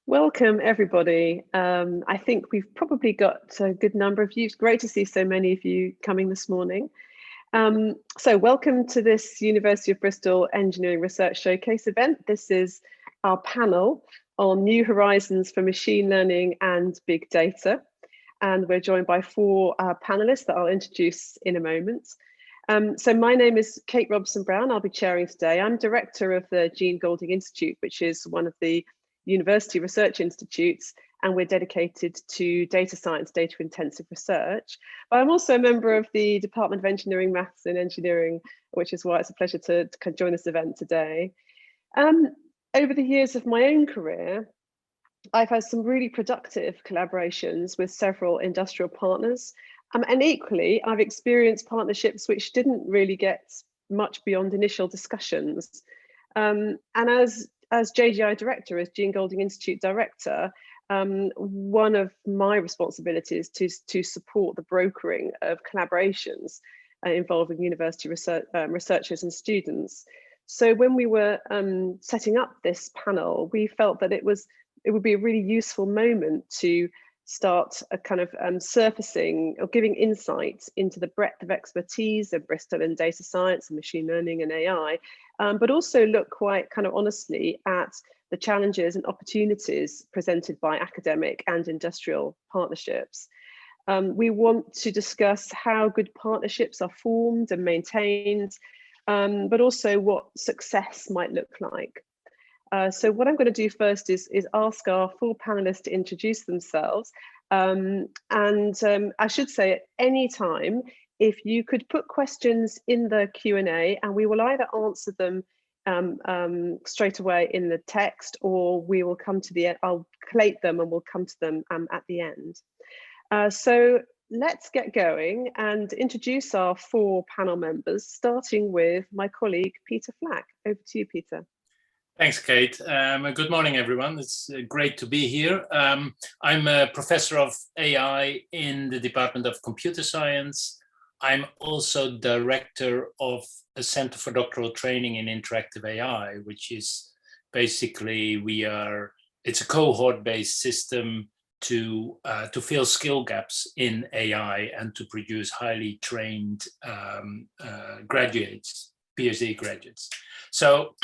Welcome, everybody. I think we've probably got a good number of you. It's great to see so many of you coming this morning. So welcome to this University of Bristol Engineering Research Showcase event. This is our panel on new horizons for machine learning and big data. And we're joined by four panelists that I'll introduce in a moment. So my name is Kate Robson Brown. I'll be chairing today. I'm director of the Jean Golding Institute, which is one of the university research institutes, and we're dedicated to data science, data intensive research. But I'm also a member of the Department of Engineering, Maths and Engineering, which is why it's a pleasure to join this event today. Over the years of my own career, I've had some really productive collaborations with several industrial partners. And equally, I've experienced partnerships which didn't really get much beyond initial discussions. And as JGI director, as Jean Golding Institute director, one of my responsibilities is to support the brokering of collaborations involving university researchers and students. So when we were setting up this panel, we felt that it would be a really useful moment to start a kind of surfacing or giving insights into the breadth of expertise of Bristol in data science and machine learning and AI, but also look quite kind of honestly at the challenges and opportunities presented by academic and industrial partnerships. We want to discuss how good partnerships are formed and maintained, but also what success might look like. So what I'm going to do first is ask our four panelists to introduce themselves. I should say at any time, if you could put questions in the Q&A, and we will either answer them straight away in the text, or we will come to the end. I'll collate them and we'll come to them at the end. So let's get going and introduce our four panel members, starting with my colleague, Peter Flach. Over to you, Peter. Thanks, Kate. Good morning, everyone. It's great to be here. I'm a professor of AI in the Department of Computer Science. I'm also director of a Center for Doctoral Training in Interactive AI, which is basically it's a cohort-based system to fill skill gaps in AI and to produce highly trained graduates, PhD graduates. So.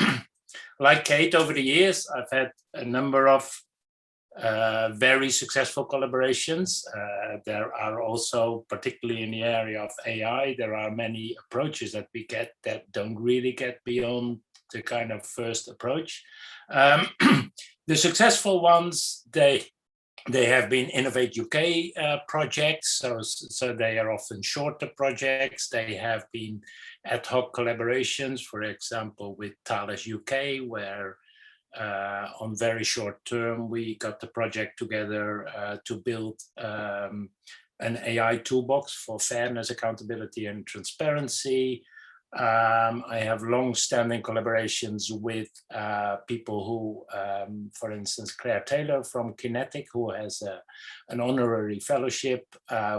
Like Kate, over the years, I've had a number of very successful collaborations. There are also, particularly in the area of AI, there are many approaches that we get that don't really get beyond the kind of first approach. The successful ones, they have been Innovate UK projects, so they are often shorter projects. They have been ad hoc collaborations, for example, with Thales UK, where on very short term, we got the project together to build an AI toolbox for fairness, accountability, and transparency. I have long-standing collaborations with people who, for instance, Claire Taylor from Kinetic, who has an honorary fellowship.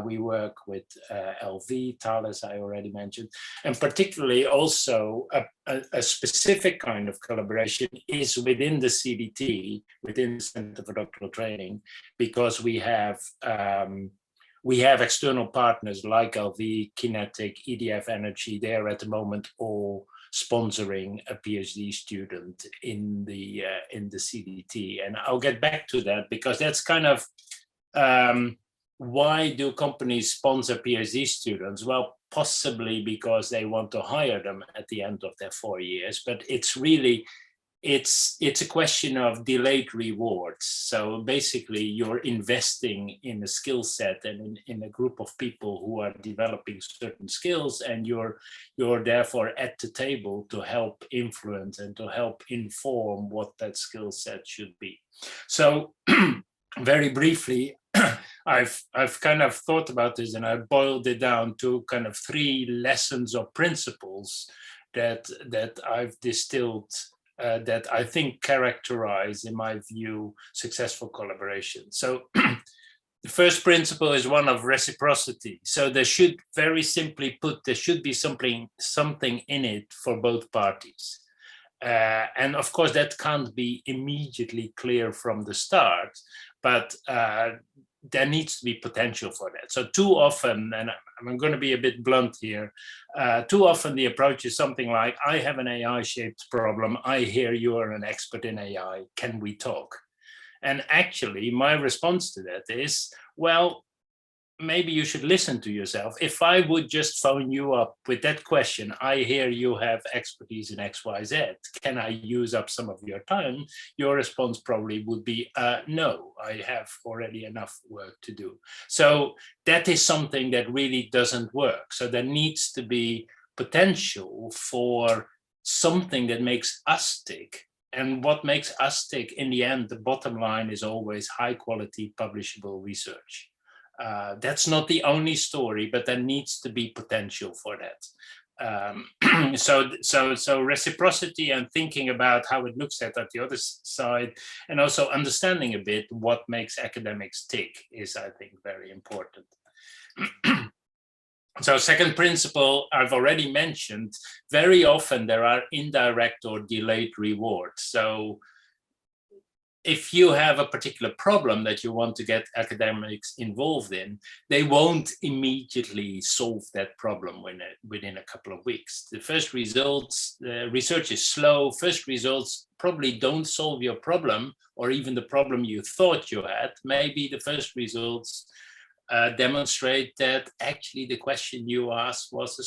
We work with LV, Thales, I already mentioned, and particularly also a specific kind of collaboration is within the CDT, within the Center for Doctoral Training, because we have external partners like LV, Kinetic, EDF Energy. They are at the moment all sponsoring a PhD student in the CDT, and I'll get back to that because that's kind of why do companies sponsor PhD students? Well, possibly because they want to hire them at the end of their 4 years, but it's really. It's a question of delayed rewards. So basically you're investing in a skill set and in a group of people who are developing certain skills, and you're therefore at the table to help influence and to help inform what that skill set should be. So very briefly, I've kind of thought about this and I boiled it down to kind of 3 lessons or principles that I've distilled that I think characterize, in my view, successful collaboration. So the first principle is one of reciprocity. So there should, very simply put, there should be something in it for both parties. And of course, that can't be immediately clear from the start, but there needs to be potential for that. So too often, and I'm going to be a bit blunt here, too often the approach is something like, I have an AI-shaped problem. I hear you are an expert in AI. Can we talk? And actually, my response to that is, well, maybe you should listen to yourself. If I would just phone you up with that question, I hear you have expertise in X, Y, Z. Can I use up some of your time? Your response probably would be, no, I have already enough work to do. So that is something that really doesn't work. So there needs to be potential for something that makes us tick. And what makes us tick in the end, the bottom line is always high quality publishable research. That's not the only story, but there needs to be potential for that. So reciprocity and thinking about how it looks at the other side, and also understanding a bit what makes academics tick is, I think, very important. So second principle, I've already mentioned, very often there are indirect or delayed rewards. So if you have a particular problem that you want to get academics involved in, they won't immediately solve that problem within a couple of weeks. The first results, the research is slow. First results probably don't solve your problem or even the problem you thought you had. Maybe the first results demonstrate that actually the question you asked was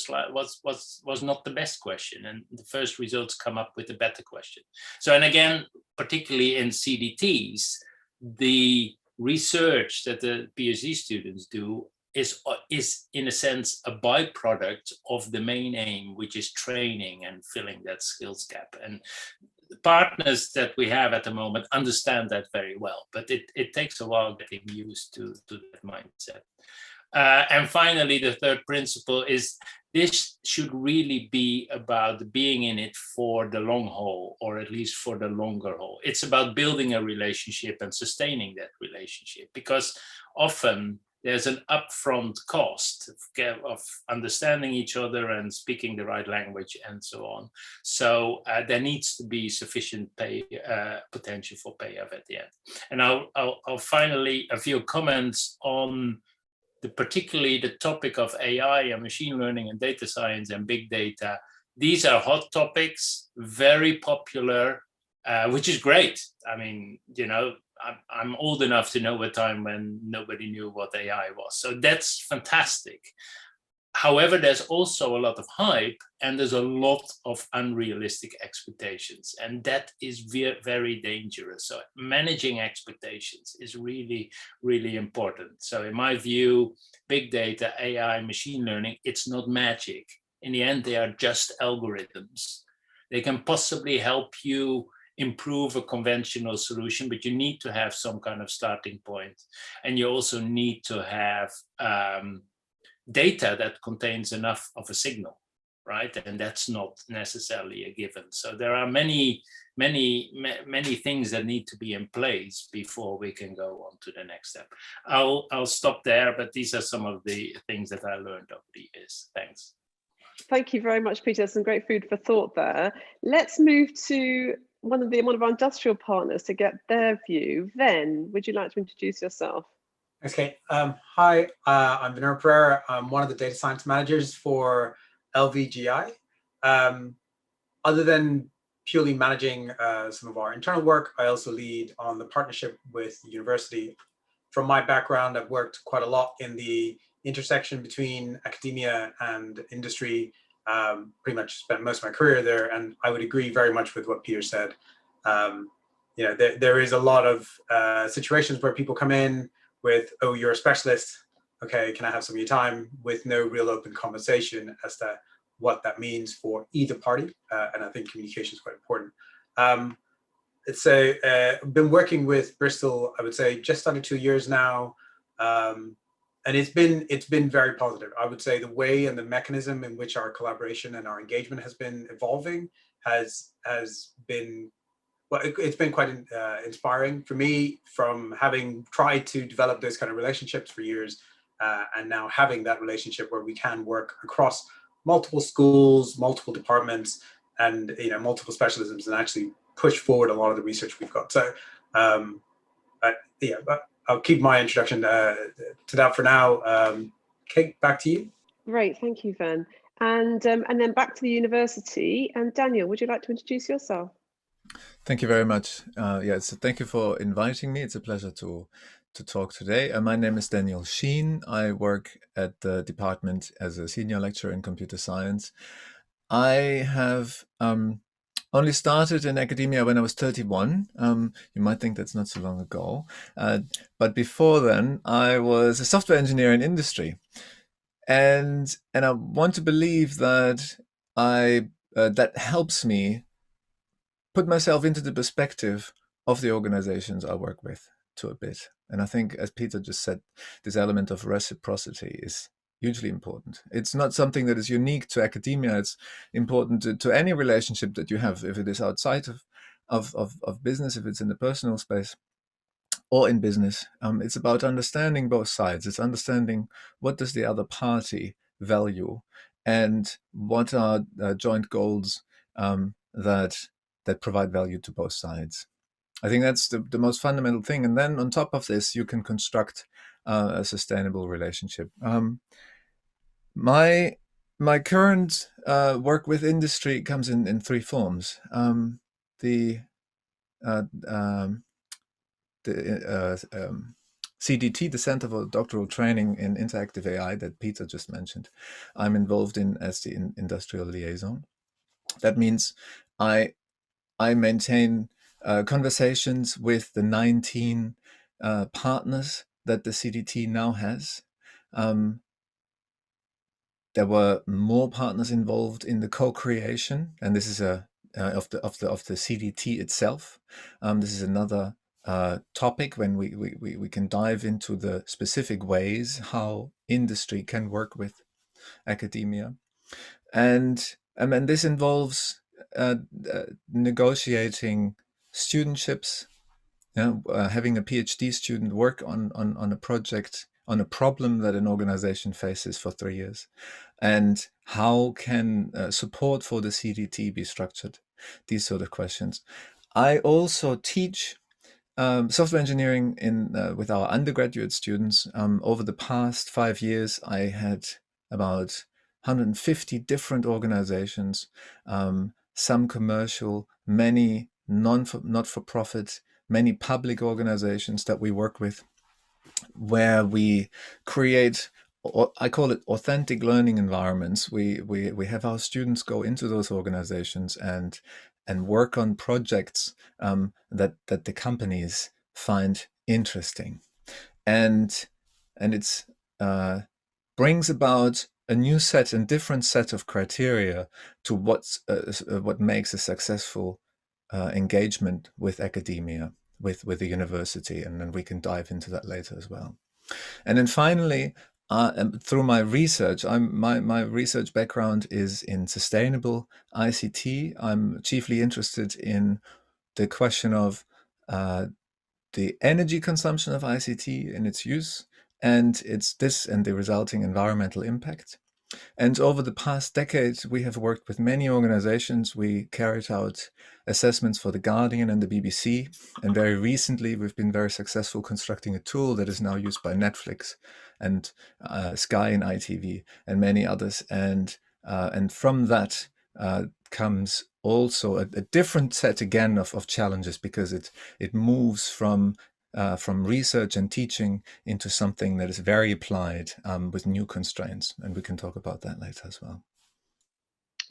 not the best question, and the first results come up with a better question. So, and again, particularly in CDTs, the research that the PhD students do is in a sense a byproduct of the main aim, which is training and filling that skills gap. And the partners that we have at the moment understand that very well, but it takes a while getting used to that mindset. And finally, the third principle is this should really be about being in it for the long haul, or at least for the longer haul. It's about building a relationship and sustaining that relationship, because often there's an upfront cost of understanding each other and speaking the right language and so on. So there needs to be sufficient potential for payoff at the end. And I'll finally, a few comments on particularly the topic of AI and machine learning and data science and big data. These are hot topics, very popular, which is great. I mean, you know, I'm old enough to know a time when nobody knew what AI was. So that's fantastic. However, there's also a lot of hype and there's a lot of unrealistic expectations. And that is very dangerous. So managing expectations is really, really important. So in my view, big data, AI, machine learning, it's not magic. In the end, they are just algorithms. They can possibly help you improve a conventional solution, but you need to have some kind of starting point. And you also need to have data that contains enough of a signal, right? And that's not necessarily a given. So there are many things that need to be in place before we can go on to the next step. I'll stop there, but these are some of the things that I learned over the years. Thanks. Thank you very much, Peter. Some great food for thought there. Let's move to one of our industrial partners to get their view. Ven, would you like to introduce yourself? Okay. Hi, I'm Venura Pereira. I'm one of the data science managers for LVGI. Other than purely managing some of our internal work, I also lead on the partnership with the university. From my background, I've worked quite a lot in the intersection between academia and industry. Pretty much spent most of my career there, and I would agree very much with what Peter said. You know, there is a lot of situations where people come in with, oh, you're a specialist, okay, can I have some of your time, with no real open conversation as to what that means for either party, and I think communication is quite important. I've been working with Bristol, I would say, just under 2 years now, and it's been very positive. I would say the way and the mechanism in which our collaboration and our engagement has been evolving has been, well, it's been quite inspiring for me, from having tried to develop those kind of relationships for years, and now having that relationship where we can work across multiple schools, multiple departments, and multiple specialisms, and actually push forward a lot of the research we've got. So but I'll keep my introduction to that for now. Kate, back to you. Great, thank you, Ven. And then back to the university. And Daniel, would you like to introduce yourself? Thank you very much. So thank you for inviting me. It's a pleasure to talk today. My name is Daniel Schien. I work at the department as a senior lecturer in computer science. I have only started in academia when I was 31. You might think that's not so long ago. But before then, I was a software engineer in industry. And I want to believe that that helps me put myself into the perspective of the organizations I work with to a bit. And I think, as Peter just said, this element of reciprocity is hugely important. It's not something that is unique to academia. It's important to any relationship that you have, if it is outside of business, if it's in the personal space or in business. It's about understanding both sides. It's understanding what does the other party value and what are joint goals that provide value to both sides. I think that's the most fundamental thing. And then on top of this, you can construct a sustainable relationship. My current work with industry comes in three forms. The CDT, the Center for Doctoral Training in Interactive AI that Peter just mentioned, I'm involved in as the industrial liaison. That means I maintain conversations with the 19 partners that the CDT now has. There were more partners involved in the co-creation, and this is of the CDT itself. This is another topic when we can dive into the specific ways how industry can work with academia, and this involves negotiating studentships, having a PhD student work on a project, on a problem that an organization faces for 3 years, and how can support for the CDT be structured? These sort of questions. I also teach software engineering with our undergraduate students. Over the past 5 years, I had about 150 different organizations, some commercial, many not-for-profit, many public organizations that we work with, where we create, I call it authentic learning environments. We have our students go into those organizations and work on projects that the companies find interesting, and it's brings about a new set and different set of criteria to what makes a successful engagement with academia, with the university, and then we can dive into that later as well. And then finally, through my research, my research background is in sustainable ICT. I'm chiefly interested in the question of the energy consumption of ICT and its use, and the resulting environmental impact. And over the past decades, we have worked with many organizations. We carried out assessments for The Guardian and the BBC. And very recently, we've been very successful constructing a tool that is now used by Netflix and Sky and ITV and many others. And from that comes also a different set again of challenges, because it moves from research and teaching into something that is very applied with new constraints. And we can talk about that later as well.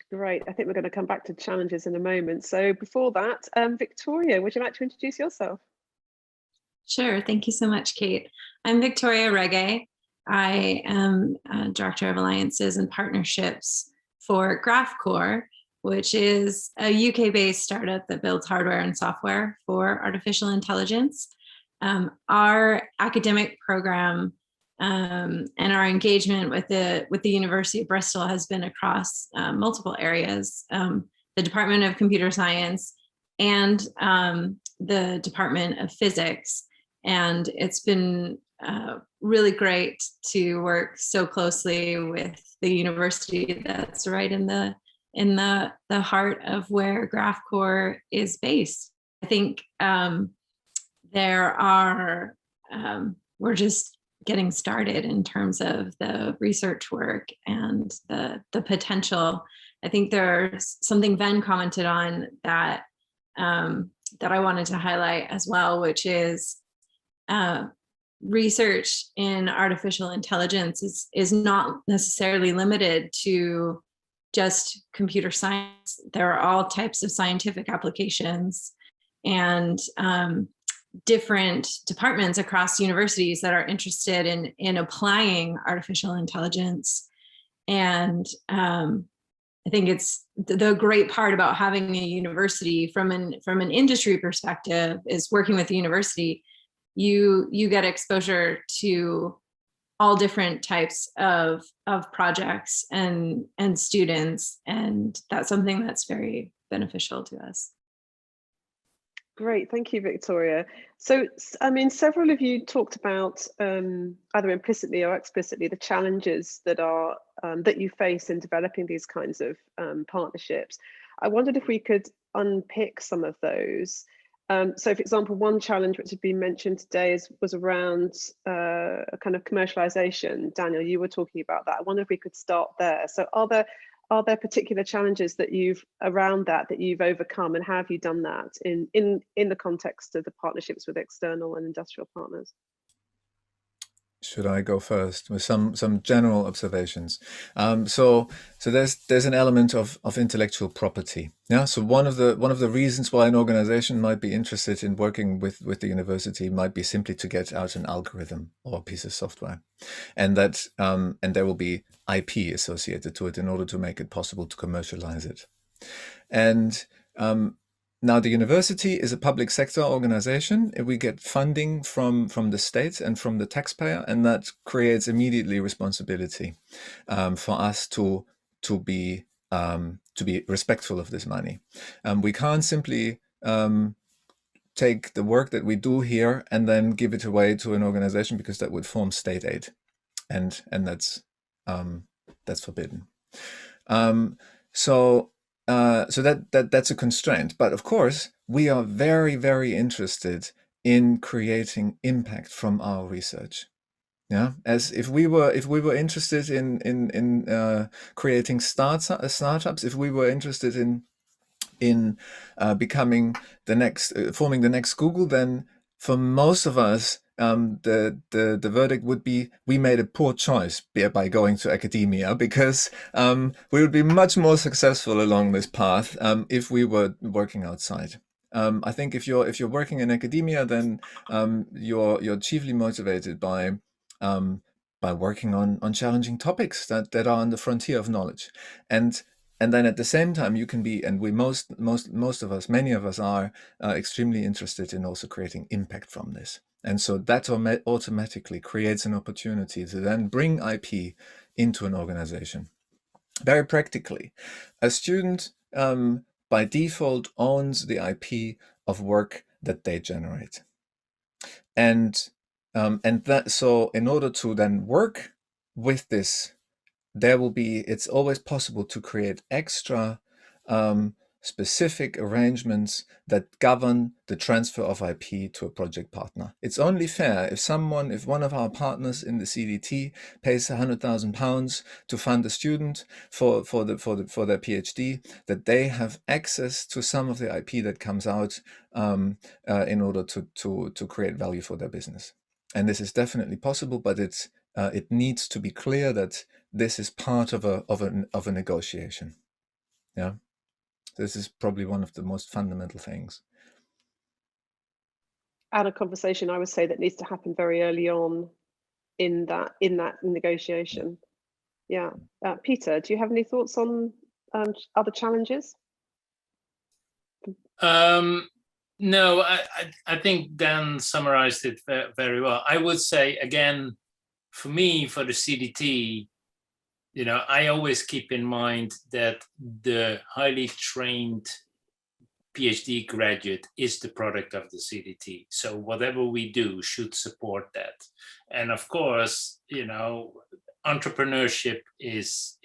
Great. I think we're going to come back to challenges in a moment. So before that, Victoria, would you like to introduce yourself? Sure. Thank you so much, Kate. I'm Victoria Rege. I am Director of Alliances and Partnerships for Graphcore, which is a UK-based startup that builds hardware and software for artificial intelligence. Our academic program and our engagement with the University of Bristol has been across multiple areas, the Department of Computer Science and the Department of Physics. And it's been really great to work so closely with the university that's right in the in the heart of where Graphcore is based. I think we're just getting started in terms of the research work and the potential. I think there's something Ven commented on that that I wanted to highlight as well, which is research in artificial intelligence is not necessarily limited to just computer science. There are all types of scientific applications and different departments across universities that are interested in applying artificial intelligence. And I think it's the great part about having a university from an industry perspective is working with the university. You get exposure to all different types of projects and students, and that's something that's very beneficial to us. Great, thank you, Victoria. So, I mean, several of you talked about either implicitly or explicitly the challenges that are that you face in developing these kinds of partnerships. I wondered if we could unpick some of those. So, for example, one challenge which had been mentioned today was around a kind of commercialization. Daniel, you were talking about that. I wonder if we could start there. So, are there particular challenges that you've overcome, and how have you done that in the context of the partnerships with external and industrial partners? Should I go first with some general observations? So there's an element of intellectual property. Yeah. So one of the reasons why an organization might be interested in working with the university might be simply to get out an algorithm or a piece of software, and that and there will be IP associated to it in order to make it possible to commercialize it. And now the university is a public sector organization. We get funding from the state and from the taxpayer, and that creates immediately responsibility for us to be respectful of this money. We can't simply take the work that we do here and then give it away to an organization, because that would form state aid, and that's forbidden. So that's a constraint. But of course, we are very, very interested in creating impact from our research. Yeah, as if we were interested in creating startups, if we were interested in becoming forming the next Google, then for most of us, the verdict would be we made a poor choice by going to academia, because we would be much more successful along this path if we were working outside. I think if you're working in academia, then you're chiefly motivated by working on challenging topics that are on the frontier of knowledge, and then at the same time you can be, and we most of us, many of us are extremely interested in also creating impact from this. And so that automatically creates an opportunity to then bring IP into an organization. Very practically, a student by default owns the IP of work that they generate. And that, so in order to then work with this, it's always possible to create extra specific arrangements that govern the transfer of IP to a project partner. It's only fair if one of our partners in the CDT pays £100,000 to fund a student for their PhD, that they have access to some of the IP that comes out in order to create value for their business. And this is definitely possible, but it needs to be clear that this is part of a negotiation. Yeah. This is probably one of the most fundamental things. And a conversation, I would say, that needs to happen very early on in that negotiation. Yeah. Peter, do you have any thoughts on other challenges? No, I think Dan summarized it very well. I would say, again, for me, for the CDT, I always keep in mind that the highly trained PhD graduate is the product of the CDT. So whatever we do should support that. And of course, entrepreneurship is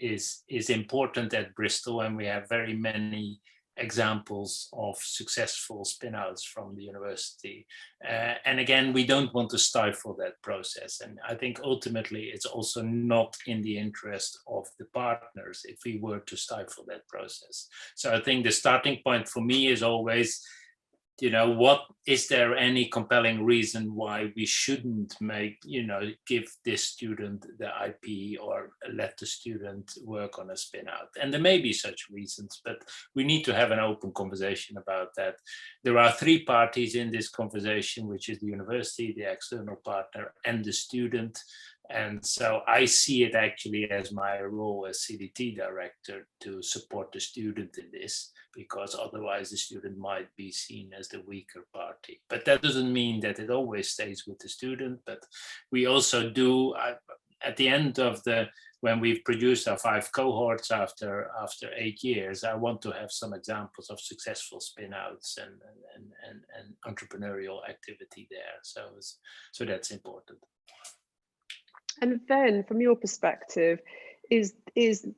important at Bristol, and we have very many examples of successful spin-outs from the university. And again, we don't want to stifle that process. And I think ultimately it's also not in the interest of the partners if we were to stifle that process. So I think the starting point for me is always, what is there any compelling reason why we shouldn't give this student the IP or let the student work on a spin out? And there may be such reasons, but we need to have an open conversation about that. There are three parties in this conversation, which is the university, the external partner, and the student. And so I see it actually as my role as CDT director to support the student in this, because otherwise the student might be seen as the weaker party. But that doesn't mean that it always stays with the student. But we also do, at the end of when we've produced our 5 cohorts after 8 years, I want to have some examples of successful spin-outs and entrepreneurial activity there. So that's important. And then, from your perspective, is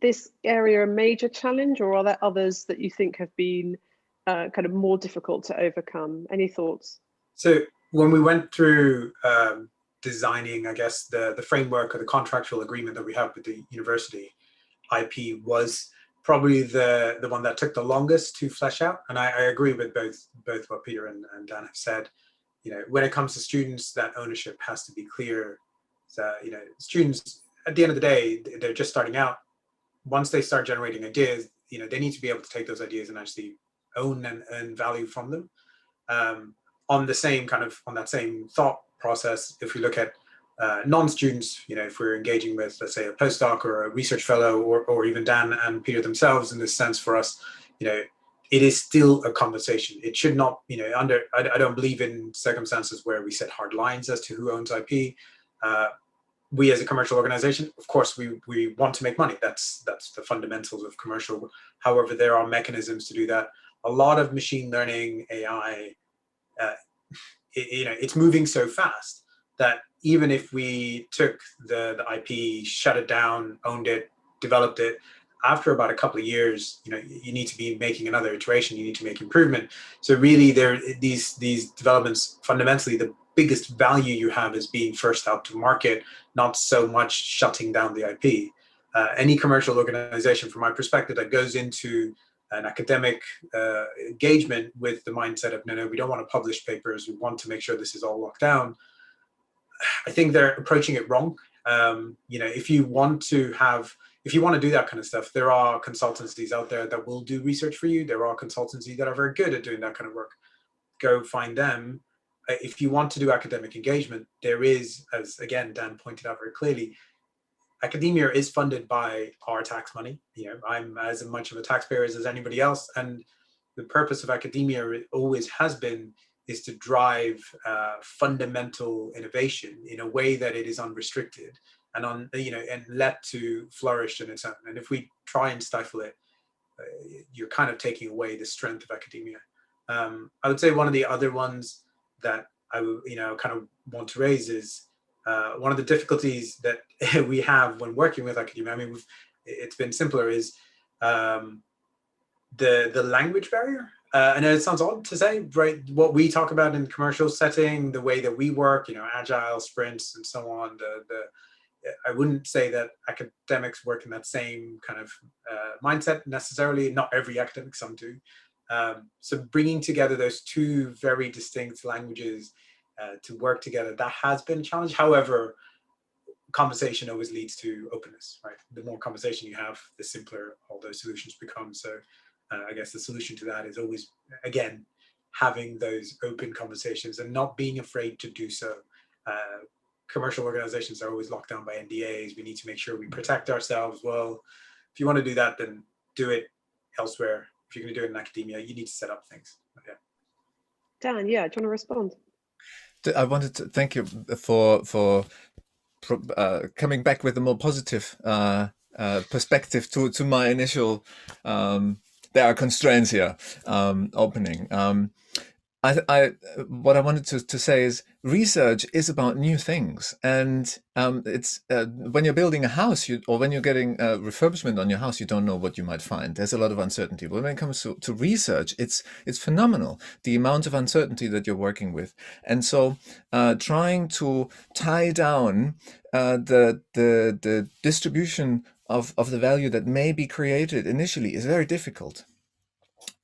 this area a major challenge, or are there others that you think have been kind of more difficult to overcome? Any thoughts? So when we went through designing, I guess, the framework or the contractual agreement that we have with the university, IP was probably the one that took the longest to flesh out. And I agree with both what Peter and Dan have said. When it comes to students, that ownership has to be clear. So, students, at the end of the day, they're just starting out. Once they start generating ideas, they need to be able to take those ideas and actually own and earn value from them. On that same thought process, if we look at non-students, if we're engaging with, let's say, a postdoc or a research fellow, or even Dan and Peter themselves, in this sense, for us, it is still a conversation. It should not, I don't believe in circumstances where we set hard lines as to who owns IP. We as a commercial organization, of course, we want to make money. That's the fundamentals of commercial. However, there are mechanisms to do that. A lot of machine learning, AI, it's moving so fast that even if we took the IP, shut it down, owned it, developed it, after about a couple of years, you need to be making another iteration. You need to make improvement. So really, these developments, fundamentally, the biggest value you have is being first out to market, not so much shutting down the IP. Any commercial organization, from my perspective, that goes into an academic engagement with the mindset of, no, we don't want to publish papers, we want to make sure this is all locked down, I think they're approaching it wrong. If you want to do that kind of stuff, there are consultancies out there that will do research for you. There are consultancies that are very good at doing that kind of work. Go find them. If you want to do academic engagement, there is, as again, Dan pointed out very clearly, academia is funded by our tax money. I'm as much of a taxpayer as anybody else. And the purpose of academia always has been is to drive fundamental innovation in a way that it is unrestricted and and let to flourish in its own. And if we try and stifle it, you're kind of taking away the strength of academia. I would say one of the other ones that I kind of want to raise is one of the difficulties that we have when working with academia. I mean, it's been simpler, is the language barrier. I know it sounds odd to say, right? What we talk about in commercial setting, the way that we work, agile sprints and so on. I wouldn't say that academics work in that same kind of mindset necessarily. Not every academic, some do. So bringing together those two very distinct languages to work together, that has been a challenge. However, conversation always leads to openness, right? The more conversation you have, the simpler all those solutions become. So I guess the solution to that is always, again, having those open conversations and not being afraid to do so. Commercial organizations are always locked down by NDAs. We need to make sure we protect ourselves. Well, if you want to do that, then do it elsewhere. If you're going to do it in academia, you need to set up things. Yeah. Dan, yeah, do you want to respond? I wanted to thank you for coming back with a more positive perspective to my initial there are constraints here opening. what I wanted to say is research is about new things, and it's when you're building a house, or when you're getting refurbishment on your house, you don't know what you might find. There's a lot of uncertainty. But when it comes to research, it's phenomenal, the amount of uncertainty that you're working with, and so trying to tie down the distribution of the value that may be created initially is very difficult.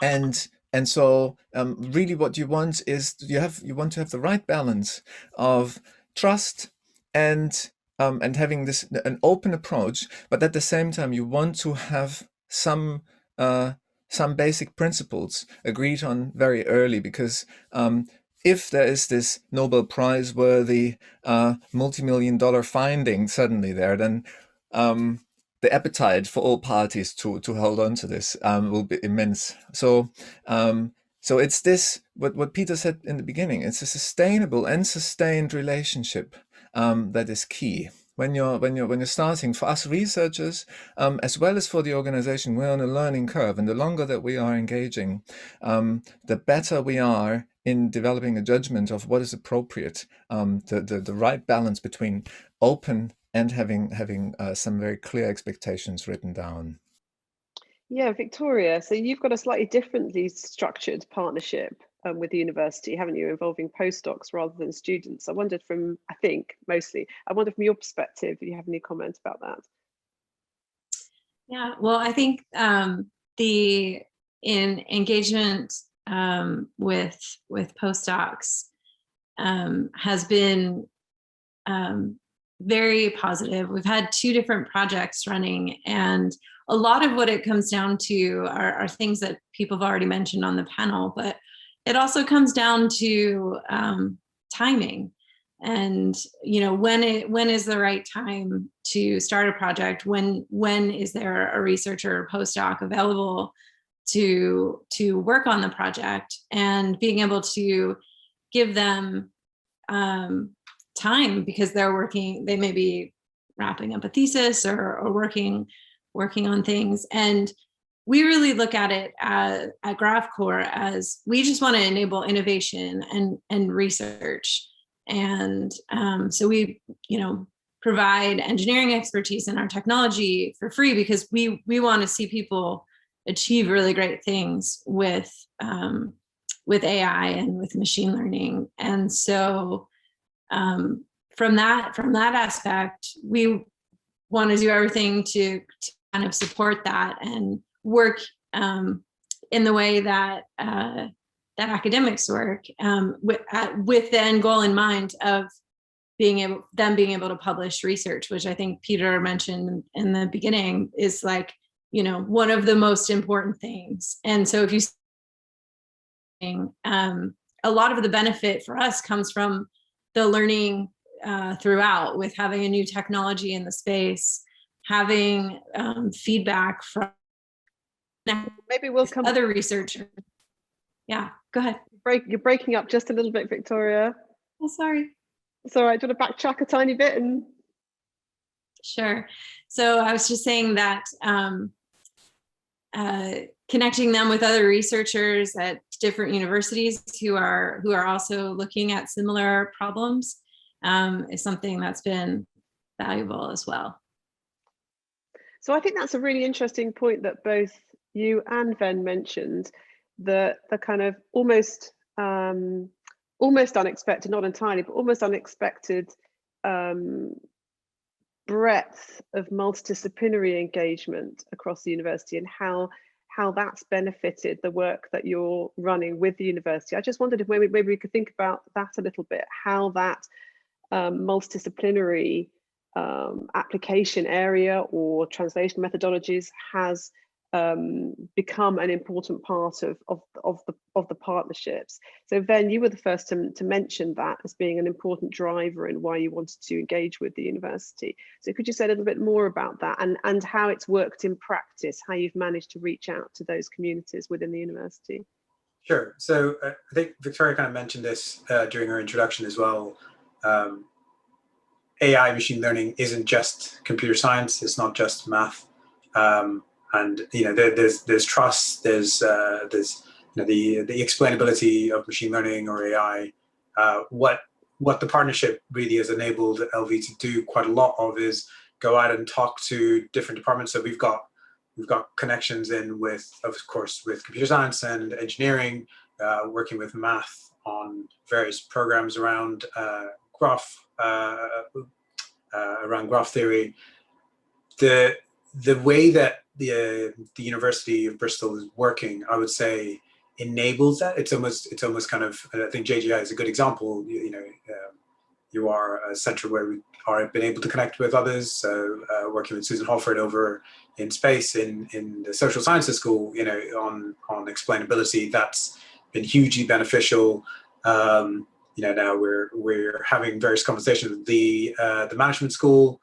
And so really what you want is you want to have the right balance of trust and having an open approach, but at the same time you want to have some basic principles agreed on very early, because if there is this Nobel Prize worthy multi-million-dollar finding suddenly there, then the appetite for all parties to hold on to this will be immense. So it's this, what Peter said in the beginning, it's a sustainable and sustained relationship that is key. When you're starting, for us researchers, as well as for the organization, we're on a learning curve, and the longer that we are engaging, the better we are in developing a judgment of what is appropriate, the right balance between open and having some very clear expectations written down. Yeah, Victoria, so you've got a slightly differently structured partnership with the university, haven't you, involving postdocs rather than students? I wondered from your perspective, do you have any comment about that? Yeah, well, I think the engagement with postdocs has been very positive. We've had 2 different projects running, and a lot of what it comes down to are things that people have already mentioned on the panel, but it also comes down to timing. And when is the right time to start a project? When is there a researcher or postdoc available to work on the project, and being able to give them time, because they may be wrapping up a thesis or working on things. And we really look at it at Graphcore as we just want to enable innovation and research. And so we provide engineering expertise in our technology for free, because we want to see people achieve really great things with AI and with machine learning. And so from that aspect, we want to do everything to kind of support that and work in the way that that academics work, with the end goal in mind of being able to publish research, which I think Peter mentioned in the beginning is one of the most important things. And so if you a lot of the benefit for us comes from the learning throughout, with having a new technology in the space, having feedback from maybe we'll come other researchers. Yeah, go ahead. You're breaking up just a little bit, Victoria. Oh, sorry. It's all right. Do you want to backtrack a tiny bit? Sure. So I was just saying that connecting them with other researchers at different universities who are also looking at similar problems is something that's been valuable as well. So I think that's a really interesting point that both you and Ven mentioned, the kind of almost unexpected, not entirely, but almost unexpected breadth of multidisciplinary engagement across the university, and how that's benefited the work that you're running with the university. I just wondered if maybe we could think about that a little bit, how that multidisciplinary application area or translation methodologies has become an important part of the partnerships. So Ven, you were the first to mention that as being an important driver in why you wanted to engage with the university. So could you say a little bit more about that and how it's worked in practice, how you've managed to reach out to those communities within the university? Sure. So I think Victoria kind of mentioned this during her introduction as well. AI machine learning isn't just computer science. It's not just math. And there's trust. There's the explainability of machine learning or AI. What the partnership really has enabled LV to do quite a lot of is go out and talk to different departments. So we've got connections in with, of course, with computer science and engineering, working with math on various programs around graph theory. The way that the University of Bristol is working, I would say, enables that. It's almost kind of, I think JGI is a good example. You are a center where we are been able to connect with others. So working with Susan Holford over in space in the social sciences school, on explainability, that's been hugely beneficial. Now we're having various conversations with the management school.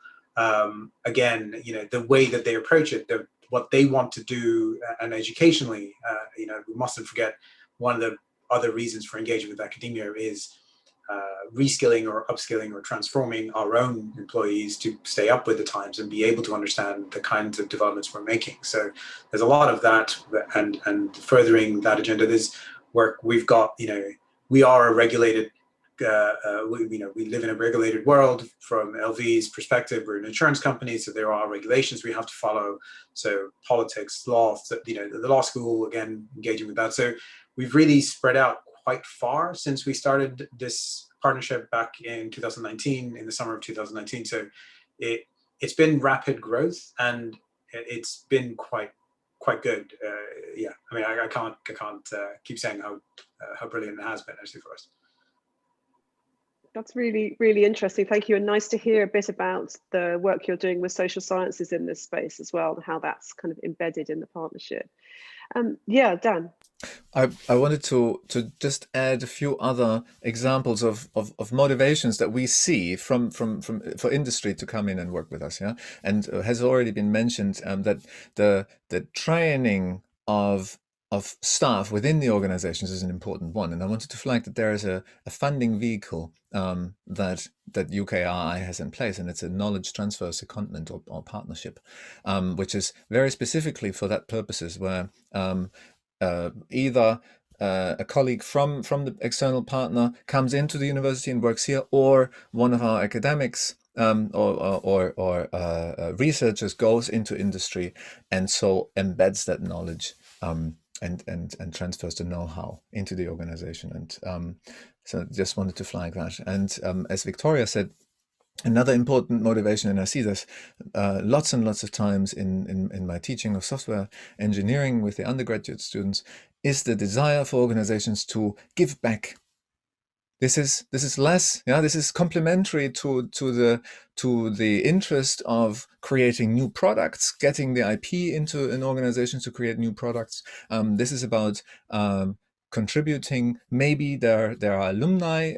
Again, the way that they approach it, what they want to do, and educationally, we mustn't forget one of the other reasons for engaging with academia is reskilling or upskilling or transforming our own employees to stay up with the times and be able to understand the kinds of developments we're making. So there's a lot of that, and furthering that agenda. There's work we've got. We are a regulated. We live in a regulated world. From LV's perspective, we're an insurance company, so there are regulations we have to follow. So politics, law, the law school, again, engaging with that. So we've really spread out quite far since we started this partnership back in 2019, in the summer of 2019. So it's been rapid growth, and it's been quite good. I can't keep saying how brilliant it has been actually for us. That's really, really interesting. Thank you. And nice to hear a bit about the work you're doing with social sciences in this space as well, and how that's kind of embedded in the partnership. Dan. I wanted to just add a few other examples of motivations that we see for industry to come in and work with us. Yeah, and has already been mentioned that the training of staff within the organizations is an important one. And I wanted to flag that there is a funding vehicle that UKRI has in place, and it's a knowledge transfer secondment or partnership, which is very specifically for that purposes, where either a colleague from the external partner comes into the university and works here, or one of our academics or researchers goes into industry and so embeds that knowledge and transfers the know-how into the organization. And so just wanted to flag that. And as Victoria said, another important motivation, and I see this lots and lots of times in my teaching of software engineering with the undergraduate students, is the desire for organizations to give back. This is less, this is complementary to the interest of creating new products, getting the IP into an organization to create new products. This is about contributing. Maybe there are alumni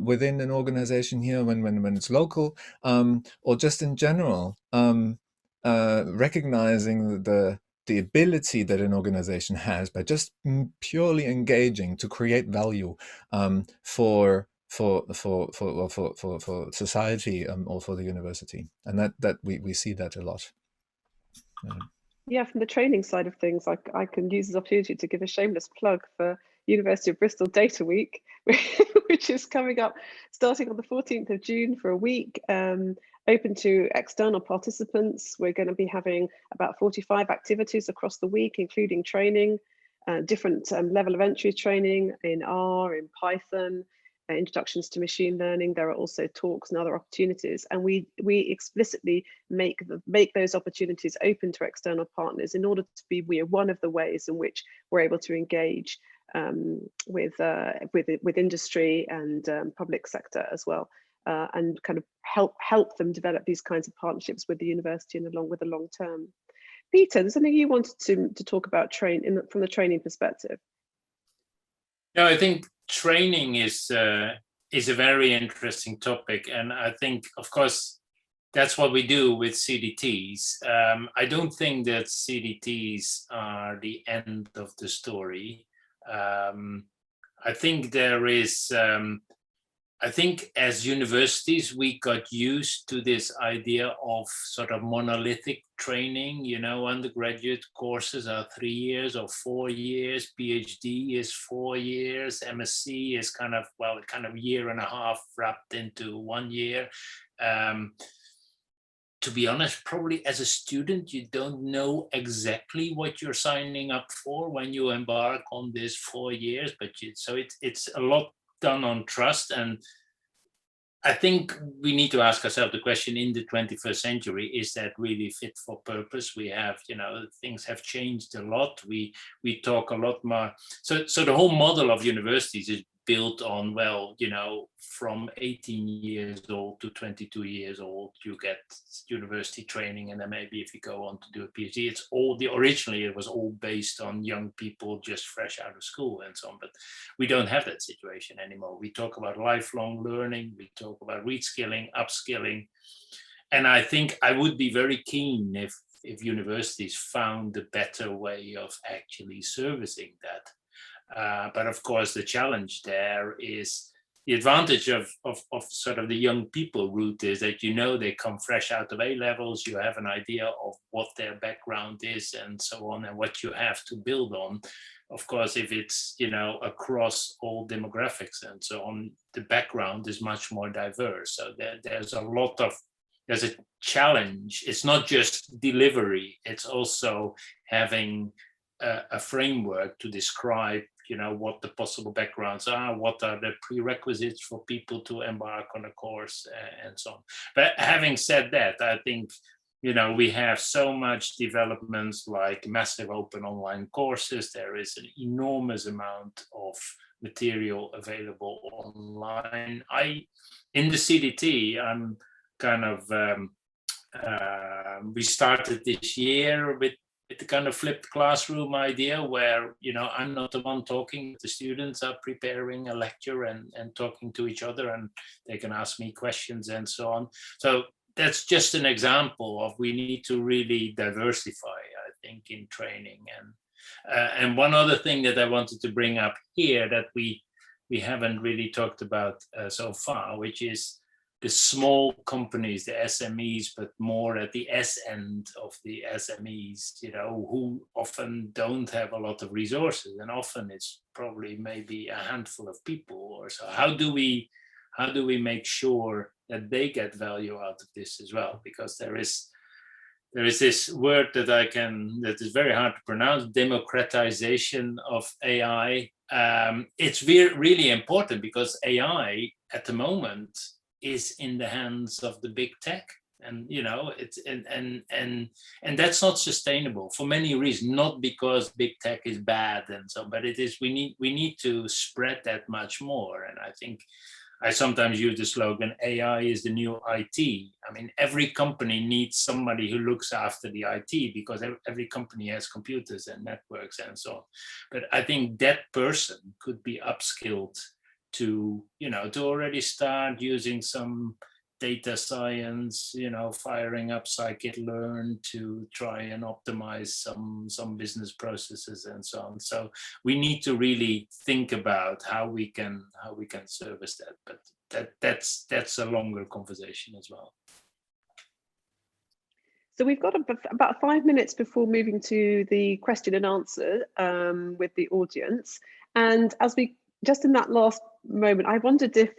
within an organization here when it's local, or just in general, recognizing the ability that an organization has by just purely engaging to create value for society or for the university, and that we see that a lot. Yeah, from the training side of things, I can use this opportunity to give a shameless plug for University of Bristol Data Week, which is coming up starting on the 14th of June for a week, open to external participants. We're going to be having about 45 activities across the week, including training, different level of entry training in R, in Python, introductions to machine learning. There are also talks and other opportunities, and we explicitly make those opportunities open to external partners in order to be one of the ways in which we're able to engage with industry and public sector as well, and kind of help them develop these kinds of partnerships with the university and along with the long term. Peter, there's something you wanted to talk about from the training perspective. No, I think training is a very interesting topic, and I think, of course, that's what we do with CDTs. I don't think that CDTs are the end of the story. I think there is I think as universities, we got used to this idea of sort of monolithic training. You know, undergraduate courses are 3 years or 4 years, PhD is 4 years, MSc is kind of, well, kind of year and a half wrapped into 1 year. To be honest, probably as a student, you don't know exactly what you're signing up for when you embark on this 4 years, but so it's a lot done on trust. And I think we need to ask ourselves the question, in the 21st century, is that really fit for purpose? We have, you know, things have changed a lot. We talk a lot more. So the whole model of universities is built on, well, you know, from 18 years old to 22 years old, you get university training. And then maybe if you go on to do a PhD, it's all originally it was all based on young people just fresh out of school and so on. But we don't have that situation anymore. We talk about lifelong learning. We talk about reskilling, upskilling. And I think I would be very keen if universities found a better way of actually servicing that. But of course, the challenge there is the advantage of sort of the young people route is that, you know, they come fresh out of A levels, you have an idea of what their background is and so on, and what you have to build on. Of course, if it's, you know, across all demographics and so on, the background is much more diverse. So there's a challenge. It's not just delivery, it's also having a framework to describe, you know, what the possible backgrounds are, what are the prerequisites for people to embark on a course, and so on. But having said that, I think, you know, we have so much developments like massive open online courses. There is an enormous amount of material available online. In the CDT, I'm kind of, we started this year with the kind of flipped classroom idea where, you know, I'm not the one talking, the students are preparing a lecture and talking to each other, and they can ask me questions and so on. So that's just an example of we need to really diversify, I think, in training. And one other thing that I wanted to bring up here that we haven't really talked about so far, which is the small companies, the SMEs, but more at the S end of the SMEs, you know, who often don't have a lot of resources, and often it's probably maybe a handful of people or so. How do we make sure that they get value out of this as well? Because there is this word that is very hard to pronounce, democratization of AI. It's really important because AI at the moment is in the hands of the big tech, and you know, it's and that's not sustainable for many reasons. Not because big tech is bad and so, but it is, we need to spread that much more. And I think I sometimes use the slogan, AI is the new IT. I mean, every company needs somebody who looks after the IT, because every company has computers and networks and so on. But I think that person could be upskilled to, you know, to already start using some data science, you know, firing up scikit-learn to try and optimize some business processes and so on. So we need to really think about how we can service that. But that's a longer conversation as well. So we've got about 5 minutes before moving to the question and answer with the audience. And as we just in that last moment, I wondered if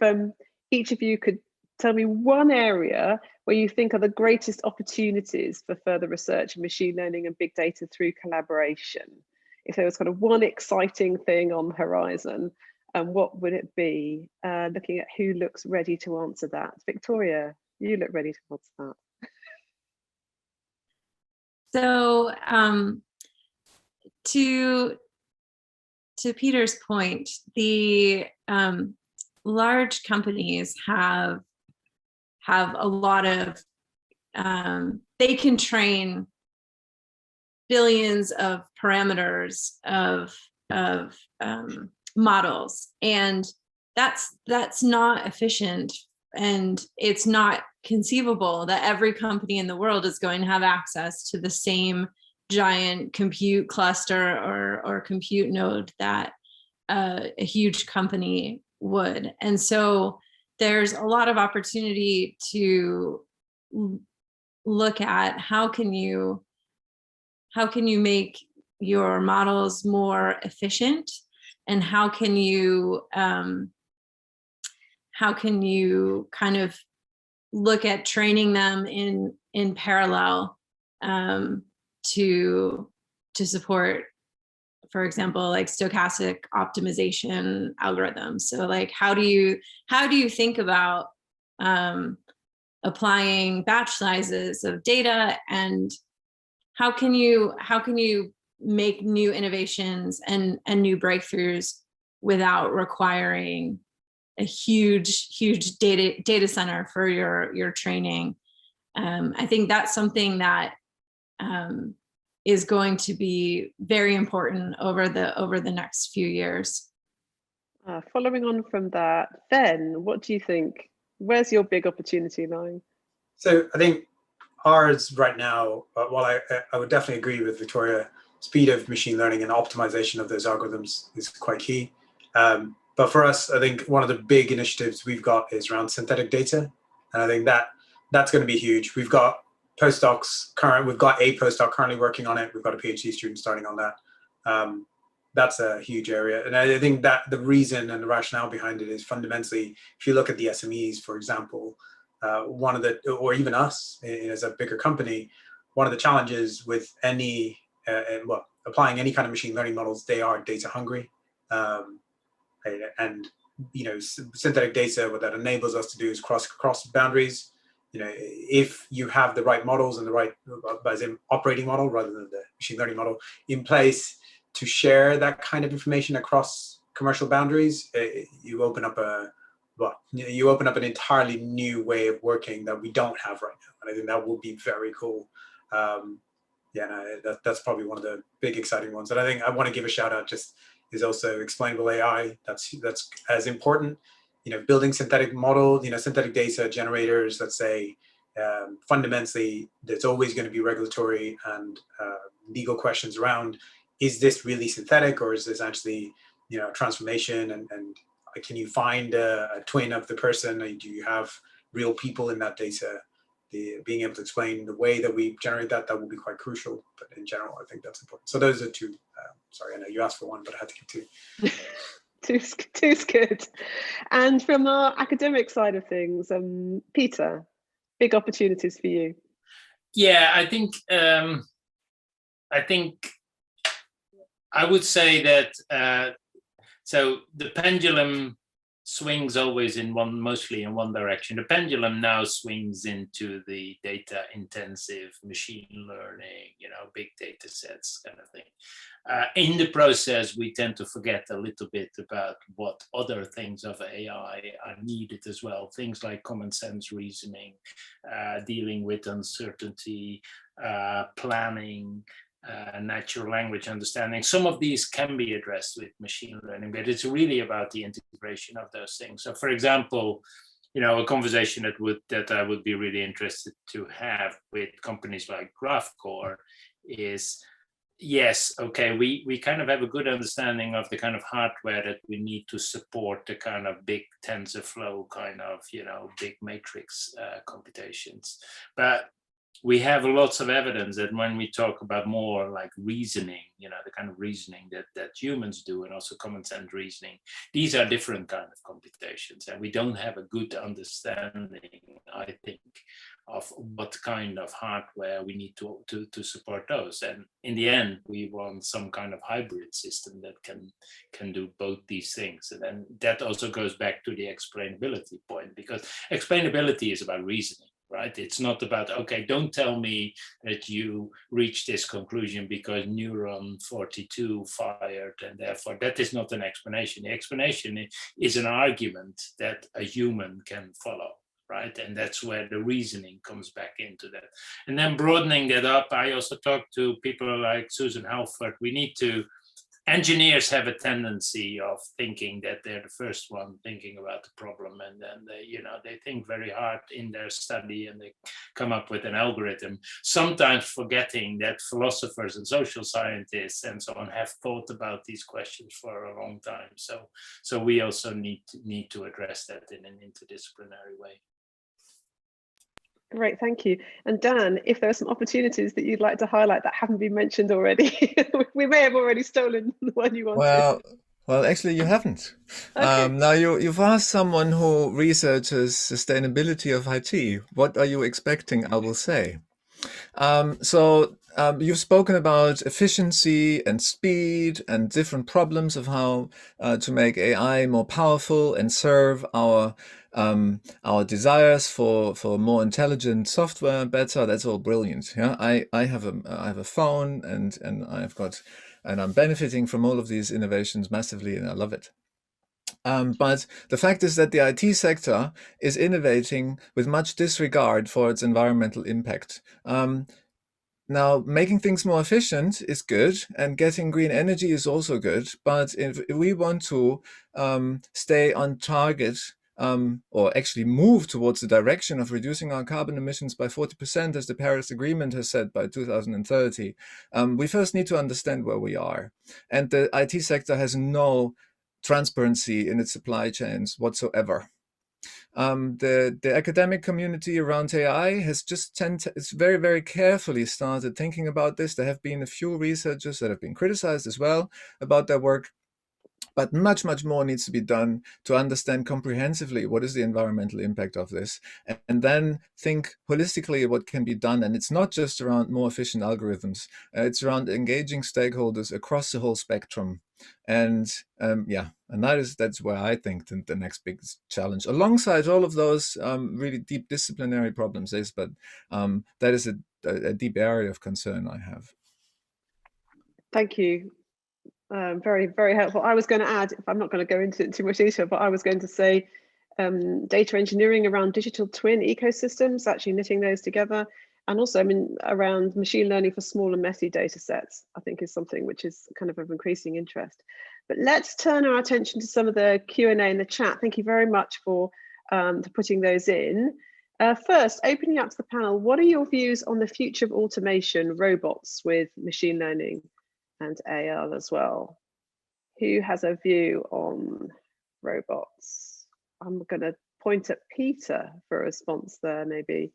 each of you could tell me one area where you think are the greatest opportunities for further research in machine learning and big data through collaboration. If there was kind of one exciting thing on the horizon, what would it be? Looking at who looks ready to answer that. Victoria, you look ready to answer that. So to Peter's point, the large companies have a lot of, they can train billions of parameters of models, and that's not efficient, and it's not conceivable that every company in the world is going to have access to the same giant compute cluster or compute node that a huge company would. And so there's a lot of opportunity to look at how can you make your models more efficient, and how can you kind of look at training them in parallel to support, for example, like stochastic optimization algorithms. So like, how do you think about applying batch sizes of data, and how can you make new innovations and new breakthroughs without requiring a huge data center for your training? I think that's something that is going to be very important over the next few years. Following on from that, Ben, what do you think? Where's your big opportunity lying? So I think ours right now, while I would definitely agree with Victoria, speed of machine learning and optimization of those algorithms is quite key. But for us, I think one of the big initiatives we've got is around synthetic data. And I think that's going to be huge. We've got postdocs we've got a postdoc currently working on it. We've got a PhD student starting on that. That's a huge area. And I think that the reason and the rationale behind it is fundamentally, if you look at the SMEs, for example, or even us as a bigger company, one of the challenges with applying any kind of machine learning models, they are data hungry. And synthetic data, what that enables us to do is cross boundaries. If you have the right models and the right operating model rather than the machine learning model in place to share that kind of information across commercial boundaries, you open up an entirely new way of working that we don't have right now. And I think that will be very cool. That's probably one of the big exciting ones. And I think I want to give a shout out is also explainable AI. That's as important. Building synthetic model, synthetic data generators, let's say, fundamentally, there's always going to be regulatory and legal questions around, is this really synthetic, or is this actually, transformation? And can you find a twin of the person? Or do you have real people in that data? Being able to explain the way that we generate that will be quite crucial. But in general, I think that's important. So those are two. Sorry, I know you asked for one, but I had to get two. Two's good. And from our academic side of things, Peter, big opportunities for you. Yeah, I think I would say that so the pendulum swings always mostly in one direction. The pendulum now swings into the data intensive machine learning, big data sets kind of thing. In the process, we tend to forget a little bit about what other things of AI are needed as well. Things like common sense reasoning, dealing with uncertainty, planning, natural language understanding. Some of these can be addressed with machine learning, but it's really about the integration of those things. So for example, a conversation that I would be really interested to have with companies like Graphcore is, yes, okay, we kind of have a good understanding of the kind of hardware that we need to support the kind of big TensorFlow kind of, big matrix computations. But we have lots of evidence that when we talk about more like reasoning, the kind of reasoning that humans do, and also common sense reasoning, these are different kind of computations, and we don't have a good understanding, I think, of what kind of hardware we need to support those. And in the end, we want some kind of hybrid system that can do both these things. And then that also goes back to the explainability point, because explainability is about reasoning. Right? It's not about, okay, don't tell me that you reached this conclusion because neuron 42 fired, and therefore that is not an explanation. The explanation is an argument that a human can follow, right? And that's where the reasoning comes back into that. And then broadening that up, I also talk to people like Susan Halford. We need to engineers have a tendency of thinking that they're the first one thinking about the problem, and then they think very hard in their study and they come up with an algorithm, sometimes forgetting that philosophers and social scientists and so on have thought about these questions for a long time. So we also need to address that in an interdisciplinary way. Great, thank you. And Dan, if there are some opportunities that you'd like to highlight that haven't been mentioned already, we may have already stolen the one you wanted. Well, actually, you haven't. Okay. Now, you've asked someone who researches sustainability of IT. What are you expecting, I will say. You've spoken about efficiency and speed and different problems of how to make AI more powerful and serve our desires for more intelligent software better. That's all brilliant. Yeah, I have a phone and I'm benefiting from all of these innovations massively, and I love it. But the fact is that the IT sector is innovating with much disregard for its environmental impact. Now, making things more efficient is good, and getting green energy is also good. But if we want to stay on target, or actually move towards the direction of reducing our carbon emissions by 40%, as the Paris Agreement has said, by 2030, we first need to understand where we are. And the IT sector has no transparency in its supply chains whatsoever. The academic community around AI has it's very, very carefully started thinking about this. There have been a few researchers that have been criticized as well about their work, but much, much more needs to be done to understand comprehensively what is the environmental impact of this, and then think holistically what can be done. And it's not just around more efficient algorithms. It's around engaging stakeholders across the whole spectrum. And that's where I think the next big challenge, alongside all of those really deep disciplinary problems, is. But that is a deep area of concern I have. Thank you. Very, very helpful. I was going to add, if I'm not going to go into it too much detail, but I was going to say data engineering around digital twin ecosystems, actually knitting those together. And also, around machine learning for small and messy data sets, I think is something which is kind of increasing interest. But let's turn our attention to some of the Q&A in the chat. Thank you very much for putting those in. First, opening up to the panel, what are your views on the future of automation, robots with machine learning and AR as well? Who has a view on robots? I'm going to point at Peter for a response there, maybe.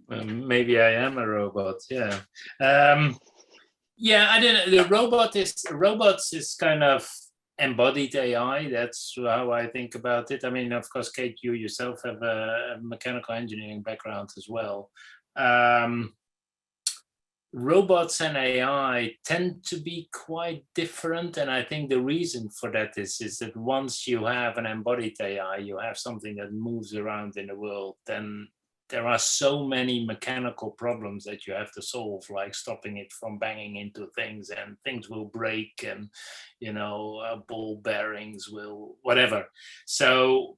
Maybe I am a robot. Yeah. I don't know. The robots is kind of embodied AI. That's how I think about it. Of course, Kate, you yourself have a mechanical engineering background as well. Robots and AI tend to be quite different, and I think the reason for that is that once you have an embodied AI, you have something that moves around in the world, then there are so many mechanical problems that you have to solve, like stopping it from banging into things, and things will break, and ball bearings will whatever. So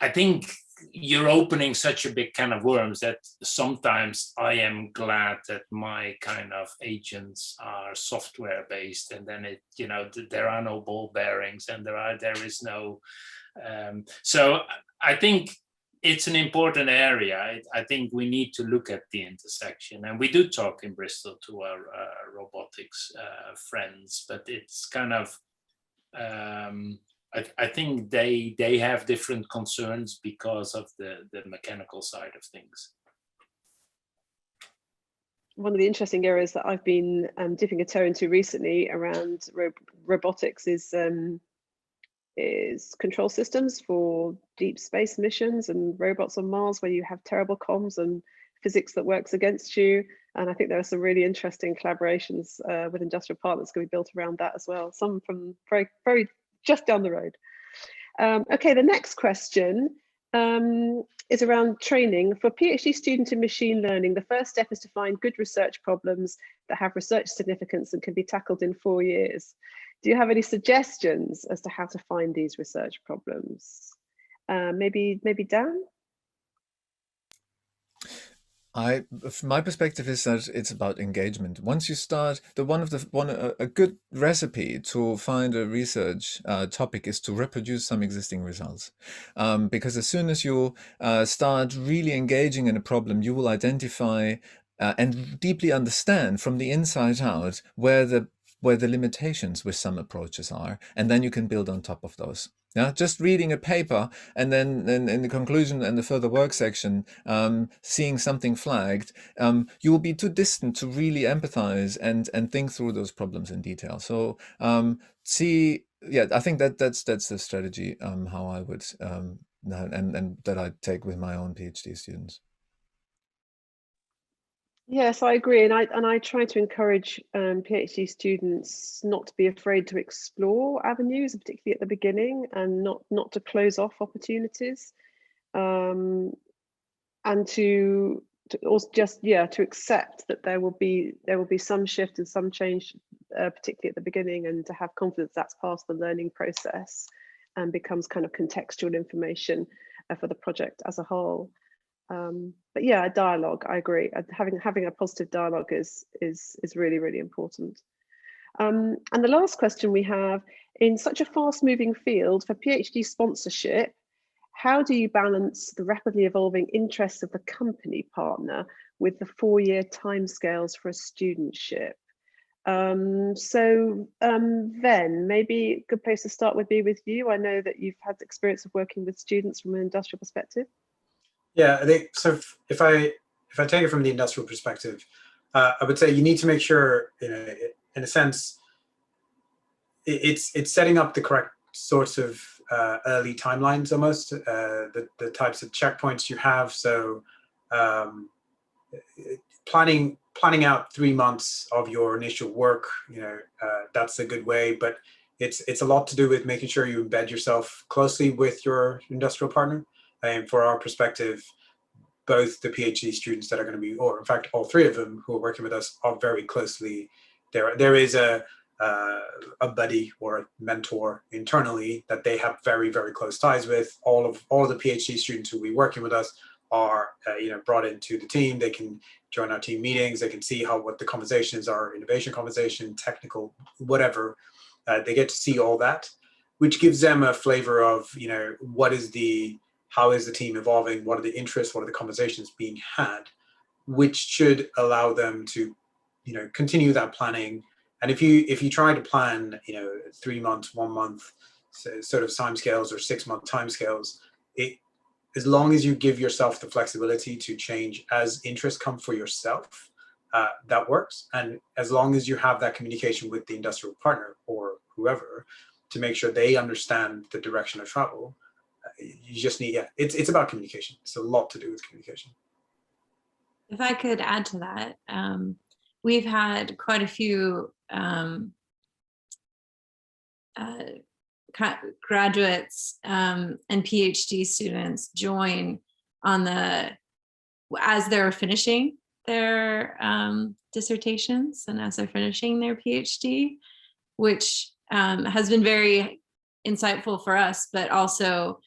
I think you're opening such a big can of worms that sometimes I am glad that my kind of agents are software based, and then there are no ball bearings, and there is no. So I think it's an important area. I think we need to look at the intersection, and we do talk in Bristol to our robotics friends, but it's kind of. I think they have different concerns because of the mechanical side of things. One of the interesting areas that I've been dipping a toe into recently around robotics is control systems for deep space missions and robots on Mars, where you have terrible comms and physics that works against you. And I think there are some really interesting collaborations with industrial partners going to be built around that as well. Some from very, very just down the road. Okay, the next question is around training. For a PhD student in machine learning, the first step is to find good research problems that have research significance and can be tackled in 4 years. Do you have any suggestions as to how to find these research problems? Maybe Dan? From my perspective is that it's about engagement. Once you start, a good recipe to find a research topic is to reproduce some existing results, because as soon as you start really engaging in a problem, you will identify and deeply understand from the inside out where the limitations with some approaches are, and then you can build on top of those. Yeah, just reading a paper and then in the conclusion and the further work section, seeing something flagged, you will be too distant to really empathize and think through those problems in detail. So yeah, I think that's the strategy how I would and that I take with my own PhD students. Yes, I agree, and I try to encourage PhD students not to be afraid to explore avenues, particularly at the beginning, and not to close off opportunities, and to also just to accept that there will be some shift and some change, particularly at the beginning, and to have confidence that's part of the learning process and becomes kind of contextual information for the project as a whole. But yeah, a dialogue, I agree. Having a positive dialogue is really, really important. And the last question we have, in such a fast-moving field for PhD sponsorship, how do you balance the rapidly evolving interests of the company partner with the 4-year timescales for a studentship? Ven, maybe a good place to start would be with you. I know that you've had experience of working with students from an industrial perspective. Yeah, I think so. If I take it from the industrial perspective, I would say you need to make sure, in a sense, it's setting up the correct sorts of early timelines, almost the types of checkpoints you have. So planning out 3 months of your initial work, that's a good way. But it's a lot to do with making sure you embed yourself closely with your industrial partner. And for our perspective, both the PhD students that are going to be, or in fact, all 3 of them who are working with us are very closely. There is a buddy or a mentor internally that they have very, very close ties with. All of the PhD students who will be working with us are brought into the team. They can join our team meetings. They can see what the conversations are, innovation conversation, technical, whatever. They get to see all that, which gives them a flavor of how is the team evolving? What are the interests? What are the conversations being had? Which should allow them to, continue that planning. And if you try to plan, 3 months, 1 month sort of timescales or 6-month timescales, as long as you give yourself the flexibility to change as interests come for yourself, that works. And as long as you have that communication with the industrial partner or whoever to make sure they understand the direction of travel, you just need, it's about communication. It's a lot to do with communication. If I could add to that, we've had quite a few graduates and PhD students join as they're finishing their dissertations and as they're finishing their PhD, which has been very insightful for us, but also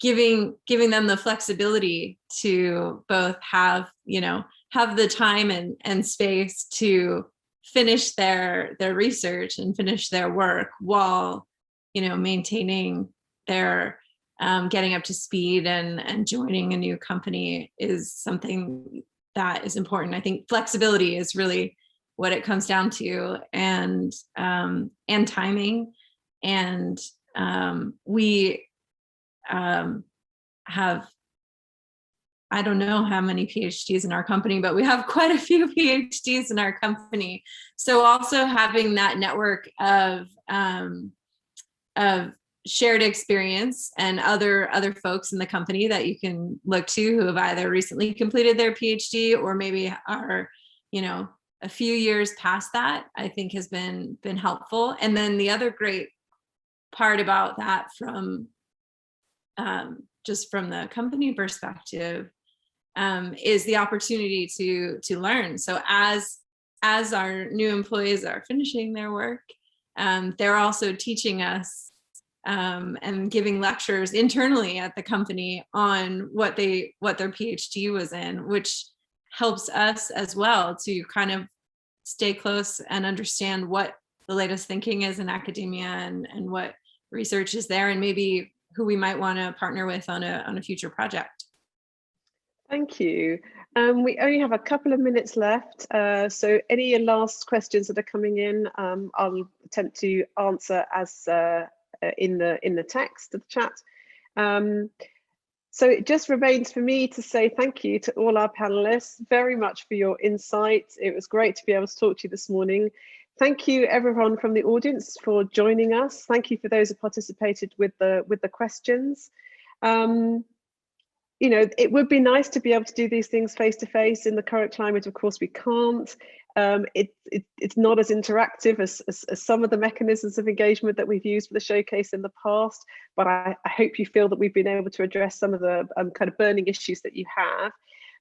giving them the flexibility to both have the time and space to finish their research and finish their work while maintaining their getting up to speed and joining a new company is something that is important. I think flexibility is really what it comes down to, and timing. And we have, I don't know how many PhDs in our company, but we have quite a few PhDs in our company. So also having that network of shared experience and other folks in the company that you can look to who have either recently completed their PhD or maybe are, a few years past that, I think has been helpful. And then the other great part about that from just from the company perspective is the opportunity to learn. So as our new employees are finishing their work, they're also teaching us and giving lectures internally at the company on what their PhD was in, which helps us as well to kind of stay close and understand what the latest thinking is in academia and what research is there, and maybe who we might want to partner with on a future project. Thank you. We only have a couple of minutes left, so any last questions that are coming in, I'll attempt to answer as in the text of the chat. So it just remains for me to say thank you to all our panelists very much for your insights. It was great to be able to talk to you this morning. Thank you everyone from the audience for joining us. Thank you for those who participated with the questions. You know, it would be nice to be able to do these things face to face. In the current climate, of course, we can't. It's not as interactive as some of the mechanisms of engagement that we've used for the showcase in the past, but I hope you feel that we've been able to address some of the kind of burning issues that you have.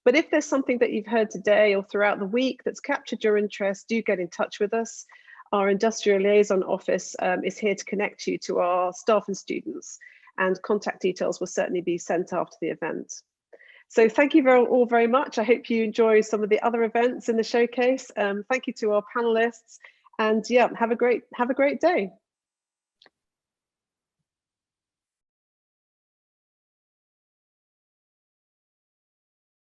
But if there's something that you've heard today or throughout the week that's captured your interest, do get in touch with us. Our Industrial Liaison Office is here to connect you to our staff and students, and contact details will certainly be sent after the event. So thank you all very much. I hope you enjoy some of the other events in the showcase. Thank you to our panelists, and yeah, have a great day.